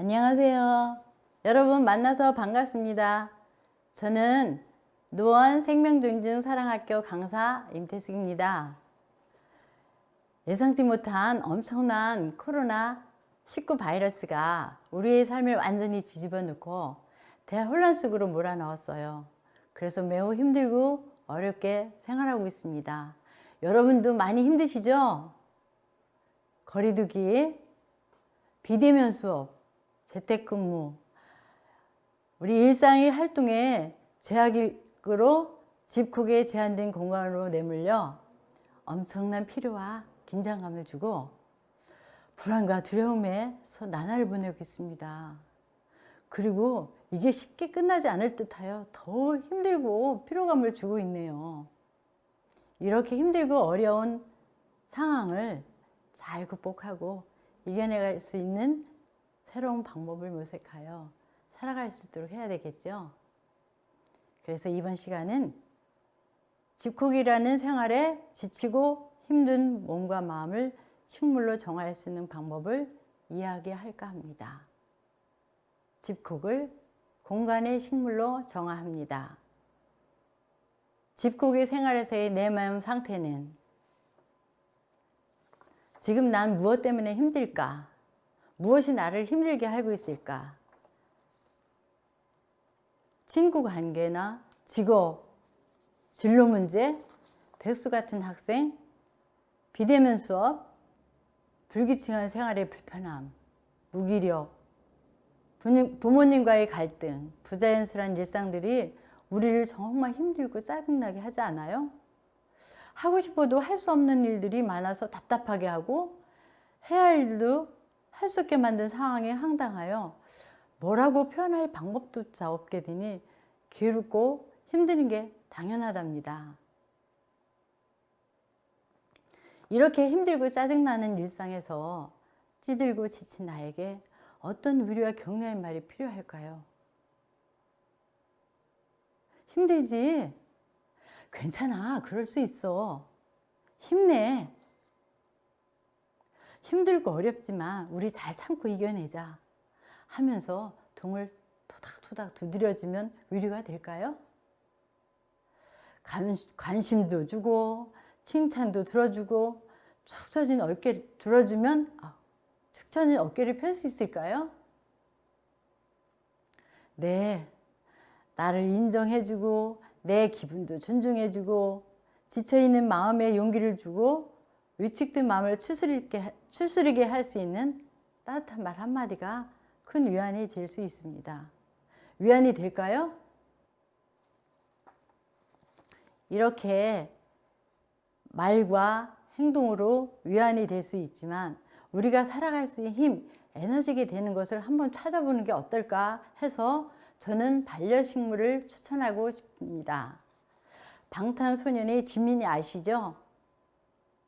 안녕하세요. 여러분 만나서 반갑습니다. 저는 노원 생명존중 사랑학교 강사 임태숙입니다. 예상치 못한 엄청난 코로나19 바이러스가 우리의 삶을 완전히 뒤집어 놓고 대혼란 속으로 몰아넣었어요. 그래서 매우 힘들고 어렵게 생활하고 있습니다. 여러분도 많이 힘드시죠? 거리두기, 비대면 수업, 재택근무, 우리 일상의 활동에 제약으로 집콕에 제한된 공간으로 내몰려 엄청난 피로와 긴장감을 주고 불안과 두려움에서 나날을 보내고 있습니다. 그리고 이게 쉽게 끝나지 않을 듯하여 더 힘들고 피로감을 주고 있네요. 이렇게 힘들고 어려운 상황을 잘 극복하고 이겨내갈 수 있는 새로운 방법을 모색하여 살아갈 수 있도록 해야 되겠죠. 그래서 이번 시간은 집콕이라는 생활에 지치고 힘든 몸과 마음을 식물로 정화할 수 있는 방법을 이야기할까 합니다. 집콕을 공간의 식물로 정화합니다. 집콕의 생활에서의 내 마음 상태는 지금 난 무엇 때문에 힘들까? 무엇이 나를 힘들게 하고 있을까? 친구 관계나 직업, 진로 문제, 백수 같은 학생, 비대면 수업, 불규칙한 생활의 불편함, 무기력, 부모님과의 갈등, 부자연스러운 일상들이 우리를 정말 힘들고 짜증나게 하지 않아요? 하고 싶어도 할 수 없는 일들이 많아서 답답하게 하고 해야 할 일도 할 수 없게 만든 상황에 황당하여 뭐라고 표현할 방법도 없게 되니 괴롭고 힘드는 게 당연하답니다. 이렇게 힘들고 짜증나는 일상에서 찌들고 지친 나에게 어떤 위로와 격려의 말이 필요할까요? 힘들지? 괜찮아. 그럴 수 있어. 힘내. 힘들고 어렵지만 우리 잘 참고 이겨내자 하면서 등을 토닥토닥 두드려주면 위로가 될까요? 관심도 주고 칭찬도 들어주고 축 처진 어깨를 들어주면 축 처진 어깨를 펼 수 있을까요? 네, 나를 인정해주고 내 기분도 존중해주고 지쳐있는 마음에 용기를 주고 위축된 마음을 추스리게 할 수 있는 따뜻한 말 한마디가 큰 위안이 될 수 있습니다. 위안이 될까요? 이렇게 말과 행동으로 위안이 될 수 있지만 우리가 살아갈 수 있는 힘, 에너지가 되는 것을 한번 찾아보는 게 어떨까 해서 저는 반려식물을 추천하고 싶습니다. 방탄소년의 지민이 아시죠?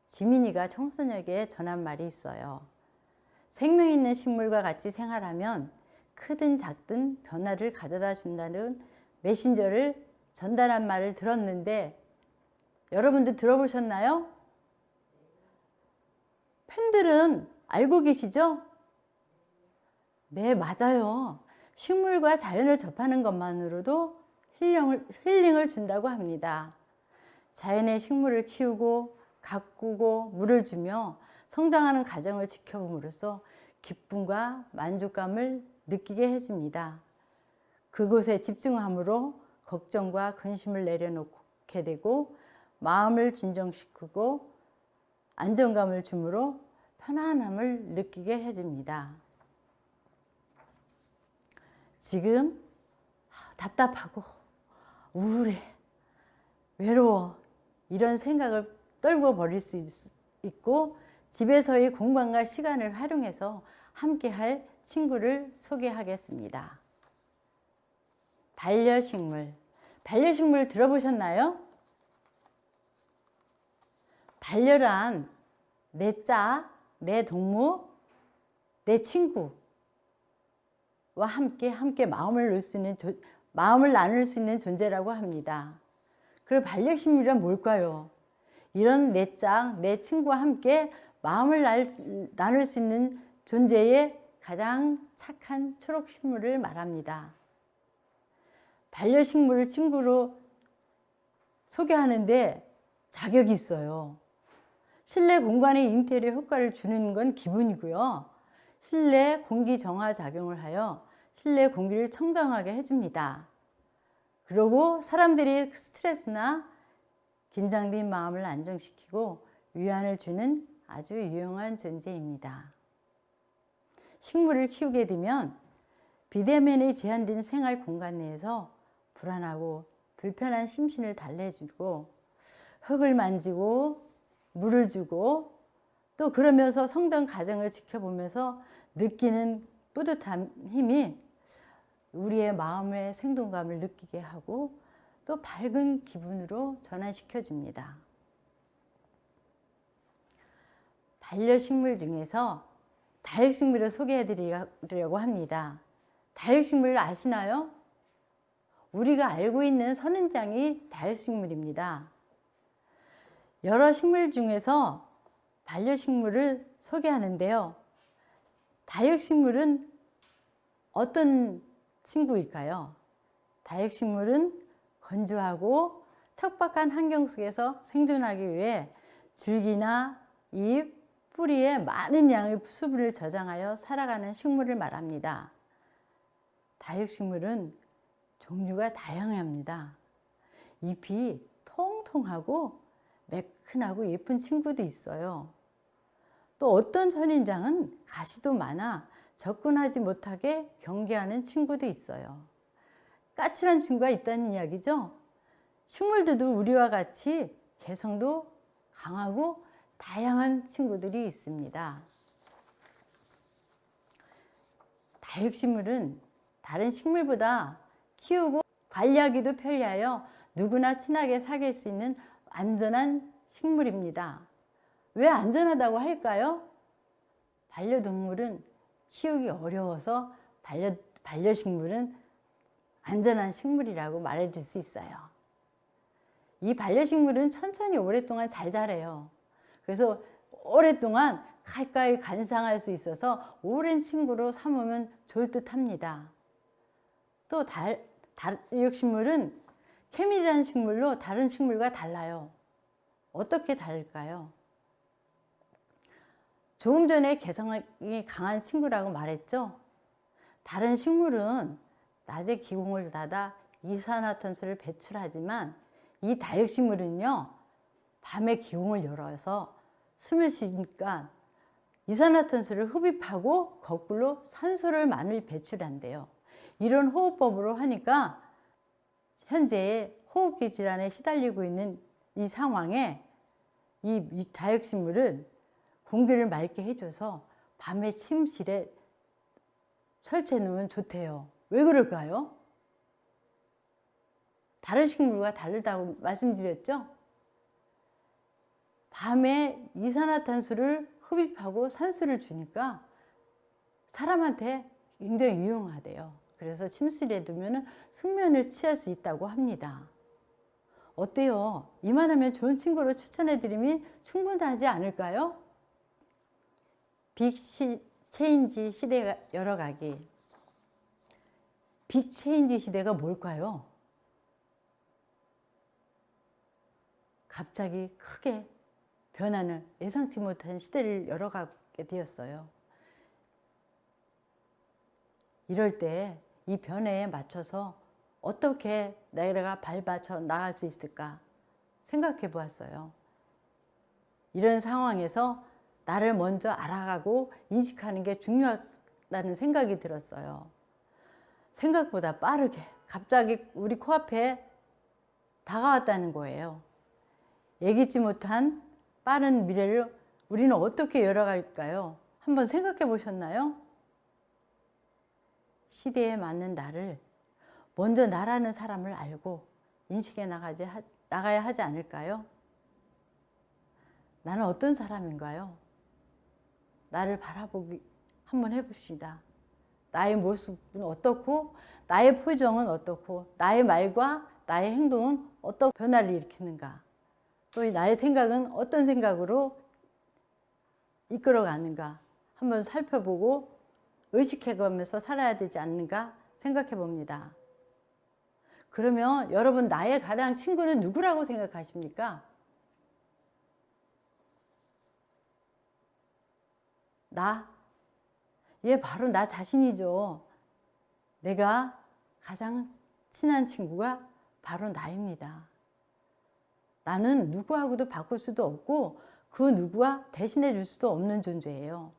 지민이가 청소년에게 전한 말이 있어요. 생명 있는 식물과 같이 생활하면 크든 작든 변화를 가져다 준다는 메신저를 전달한 말을 들었는데 여러분들 들어보셨나요? 팬들은 알고 계시죠? 네, 맞아요. 식물과 자연을 접하는 것만으로도 힐링을 준다고 합니다. 자연의 식물을 키우고 가꾸고 물을 주며 성장하는 과정을 지켜봄으로써 기쁨과 만족감을 느끼게 해줍니다. 그곳에 집중함으로 걱정과 근심을 내려놓게 되고 마음을 진정시키고 안정감을 주므로 편안함을 느끼게 해줍니다. 지금 답답하고 우울해, 외로워 이런 생각을 떨궈 버릴 수 있고 집에서의 공간과 시간을 활용해서 함께 할 친구를 소개하겠습니다. 반려식물. 반려식물 들어보셨나요? 반려란 내 짝, 내 동무, 내 친구와 함께 마음을 나눌 수 있는 존재라고 합니다. 그리고 반려식물이란 뭘까요? 이런 내 짝, 내 친구와 함께 마음을 나눌 수 있는 존재의 가장 착한 초록식물을 말합니다. 반려식물을 친구로 소개하는데 자격이 있어요. 실내 공간의 인테리어 효과를 주는 건 기본이고요. 실내 공기 정화 작용을 하여 실내 공기를 청정하게 해줍니다. 그리고 사람들이 스트레스나 긴장된 마음을 안정시키고 위안을 주는 아주 유용한 존재입니다. 식물을 키우게 되면 비대면의 제한된 생활 공간 내에서 불안하고 불편한 심신을 달래주고 흙을 만지고 물을 주고 또 그러면서 성장 과정을 지켜보면서 느끼는 뿌듯한 힘이 우리의 마음의 생동감을 느끼게 하고 또 밝은 기분으로 전환시켜 줍니다. 반려식물 중에서 다육식물을 소개해 드리려고 합니다. 다육식물을 아시나요? 우리가 알고 있는 선인장이 다육식물입니다. 여러 식물 중에서 반려식물을 소개하는데요. 다육식물은 어떤 친구일까요? 다육식물은 건조하고 척박한 환경 속에서 생존하기 위해 줄기나 잎, 뿌리에 많은 양의 수분을 저장하여 살아가는 식물을 말합니다. 다육식물은 종류가 다양합니다. 잎이 통통하고 매끈하고 예쁜 친구도 있어요. 또 어떤 선인장은 가시도 많아 접근하지 못하게 경계하는 친구도 있어요. 까칠한 친구가 있다는 이야기죠. 식물들도 우리와 같이 개성도 강하고 다양한 친구들이 있습니다. 다육식물은 다른 식물보다 키우고 관리하기도 편리하여 누구나 친하게 사귈 수 있는 안전한 식물입니다. 왜 안전하다고 할까요? 반려동물은 키우기 어려워서 반려식물은 안전한 식물이라고 말해줄 수 있어요. 이 반려식물은 천천히 오랫동안 잘 자라요. 그래서 오랫동안 가까이 관상할 수 있어서 오랜 친구로 삼으면 좋을 듯 합니다. 또 다육식물은 케밀이라는 식물로 다른 식물과 달라요. 어떻게 다를까요? 조금 전에 개성이 강한 친구라고 말했죠. 다른 식물은 낮에 기공을 닫아 이산화탄소를 배출하지만 이 다육식물은요, 밤에 기공을 열어서 숨을 쉬니까 이산화탄소를 흡입하고 거꾸로 산소를 많이 배출한대요. 이런 호흡법으로 하니까 현재 호흡기 질환에 시달리고 있는 이 상황에 이 다육식물은 공기를 맑게 해줘서 밤에 침실에 설치해 놓으면 좋대요. 왜 그럴까요? 다른 식물과 다르다고 말씀드렸죠? 밤에 이산화탄소를 흡입하고 산소를 주니까 사람한테 굉장히 유용하대요. 그래서 침실에 두면 숙면을 취할 수 있다고 합니다. 어때요? 이만하면 좋은 친구로 추천해드리면 충분하지 않을까요? 빅 체인지 시대가 열어가기. 빅 체인지 시대가 뭘까요? 갑자기 크게 변화는 예상치 못한 시대를 열어가게 되었어요. 이럴 때 이 변화에 맞춰서 어떻게 내가 발맞춰 나갈 수 있을까 생각해 보았어요. 이런 상황에서 나를 먼저 알아가고 인식하는 게 중요하다는 생각이 들었어요. 생각보다 빠르게 갑자기 우리 코앞에 다가왔다는 거예요. 예기치 못한 빠른 미래를 우리는 어떻게 열어갈까요? 한번 생각해 보셨나요? 시대에 맞는 나를 먼저 나라는 사람을 알고 인식해 나가야 하지 않을까요? 나는 어떤 사람인가요? 나를 바라보기 한번 해봅시다. 나의 모습은 어떻고 나의 표정은 어떻고 나의 말과 나의 행동은 어떤 변화를 일으키는가, 또 나의 생각은 어떤 생각으로 이끌어가는가 한번 살펴보고 의식해가면서 살아야 되지 않는가 생각해 봅니다. 그러면 여러분, 나의 가장 친구는 누구라고 생각하십니까? 얘 바로 나 자신이죠. 내가 가장 친한 친구가 바로 나입니다. 나는 누구하고도 바꿀 수도 없고 그 누구와 대신해 줄 수도 없는 존재예요.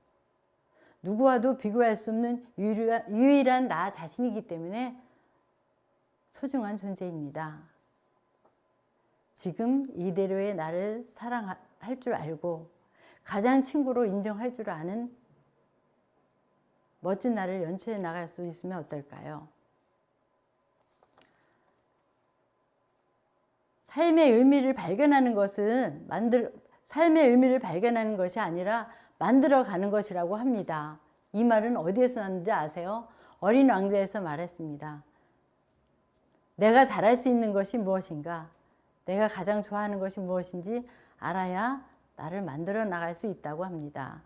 누구와도 비교할 수 없는 유일한 나 자신이기 때문에 소중한 존재입니다. 지금 이대로의 나를 사랑할 줄 알고 가장 친구로 인정할 줄 아는 멋진 나를 연출해 나갈 수 있으면 어떨까요? 삶의 의미를 발견하는 것은 삶의 의미를 발견하는 것이 아니라 만들어가는 것이라고 합니다. 이 말은 어디에서 났는지 아세요? 어린 왕자에서 말했습니다. 내가 잘할 수 있는 것이 무엇인가? 내가 가장 좋아하는 것이 무엇인지 알아야 나를 만들어 나갈 수 있다고 합니다.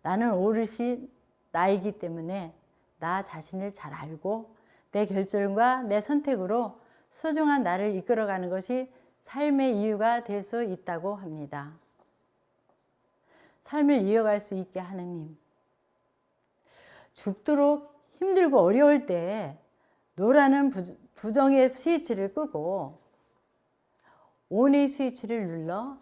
나는 오롯이 나이기 때문에 나 자신을 잘 알고 내 결정과 내 선택으로 소중한 나를 이끌어가는 것이 삶의 이유가 될 수 있다고 합니다. 삶을 이어갈 수 있게 하는 힘. 죽도록 힘들고 어려울 때 노라는 부정의 스위치를 끄고 온의 스위치를 눌러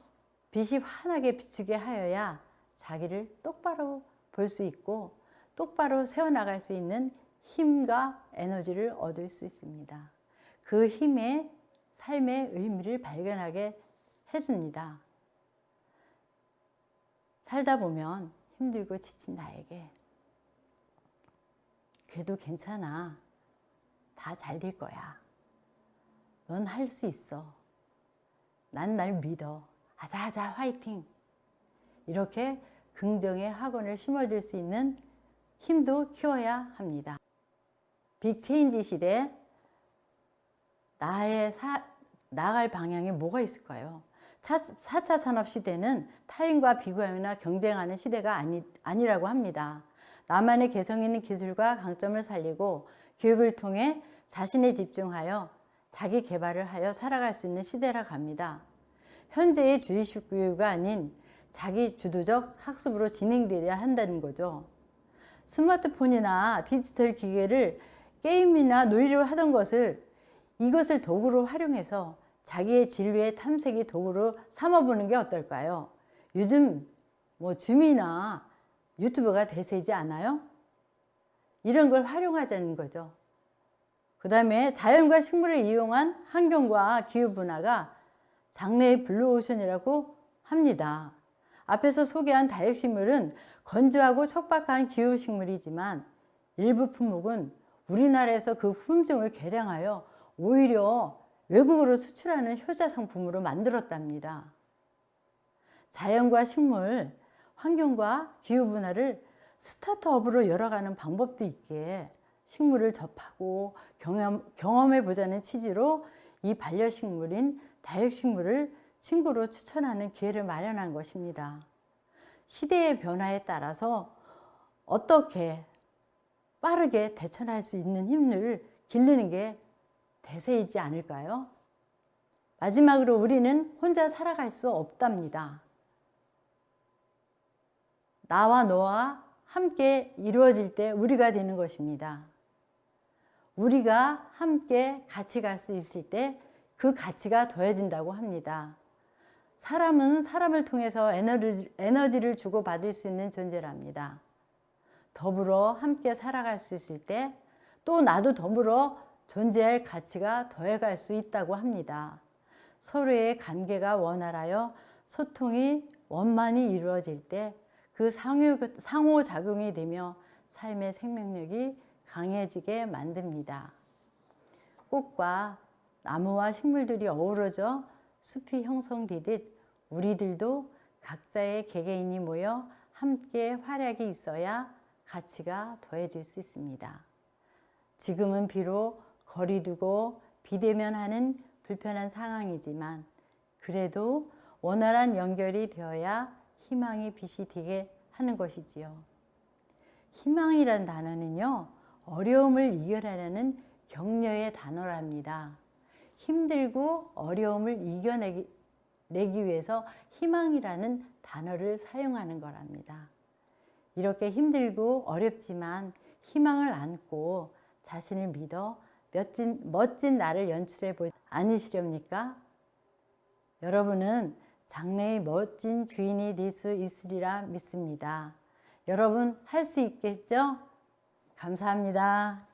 빛이 환하게 비추게 하여야 자기를 똑바로 볼 수 있고 똑바로 세워나갈 수 있는 힘과 에너지를 얻을 수 있습니다. 그 힘에 삶의 의미를 발견하게 해줍니다. 살다 보면 힘들고 지친 나에게 그래도 괜찮아. 다 잘 될 거야. 넌 할 수 있어. 난 날 믿어. 아자아자 화이팅. 이렇게 긍정의 학원을 심어줄 수 있는 힘도 키워야 합니다. 빅체인지 시대 나아갈 방향이 뭐가 있을까요? 4차 산업시대는 타인과 비교하거나 경쟁하는 시대가 아니라고 합니다. 나만의 개성 있는 기술과 강점을 살리고 교육을 통해 자신에 집중하여 자기 개발을 하여 살아갈 수 있는 시대라고 합니다. 현재의 주의식 교육이 아닌 자기 주도적 학습으로 진행되어야 한다는 거죠. 스마트폰이나 디지털 기계를 게임이나 놀이로 하던 것을 이것을 도구로 활용해서 자기의 진로의 탐색이 도구로 삼아보는 게 어떨까요? 요즘 줌이나 유튜브가 대세지 않아요? 이런 걸 활용하자는 거죠. 그 다음에 자연과 식물을 이용한 환경과 기후분화가 장래의 블루오션이라고 합니다. 앞에서 소개한 다육식물은 건조하고 척박한 기후식물이지만 일부 품목은 우리나라에서 그 품종을 개량하여 오히려 외국으로 수출하는 효자 상품으로 만들었답니다. 자연과 식물, 환경과 기후분화를 스타트업으로 열어가는 방법도 있게 식물을 접하고 경험해보자는 취지로 이 반려식물인 다육식물을 친구로 추천하는 기회를 마련한 것입니다. 시대의 변화에 따라서 어떻게 빠르게 대처할 수 있는 힘을 기르는 게 대세이지 않을까요? 마지막으로 우리는 혼자 살아갈 수 없답니다. 나와 너와 함께 이루어질 때 우리가 되는 것입니다. 우리가 함께 같이 갈 수 있을 때 그 가치가 더해진다고 합니다. 사람은 사람을 통해서 에너지를 주고받을 수 있는 존재랍니다. 더불어 함께 살아갈 수 있을 때 또 나도 더불어 존재할 가치가 더해갈 수 있다고 합니다. 서로의 관계가 원활하여 소통이 원만히 이루어질 때 그 상호작용이 되며 삶의 생명력이 강해지게 만듭니다. 꽃과 나무와 식물들이 어우러져 숲이 형성되듯 우리들도 각자의 개개인이 모여 함께 활약이 있어야 가치가 더해질 수 있습니다. 지금은 비록 거리 두고 비대면하는 불편한 상황이지만 그래도 원활한 연결이 되어야 희망의 빛이 되게 하는 것이지요. 희망이란 단어는요, 어려움을 이겨내라는 격려의 단어랍니다. 힘들고 어려움을 이겨내기 위해서 희망이라는 단어를 사용하는 거랍니다. 이렇게 힘들고 어렵지만 희망을 안고 자신을 믿어 멋진 나를 연출해 보지 않으시렵니까? 여러분은 장래의 멋진 주인이 될 수 있으리라 믿습니다. 여러분 할 수 있겠죠? 감사합니다.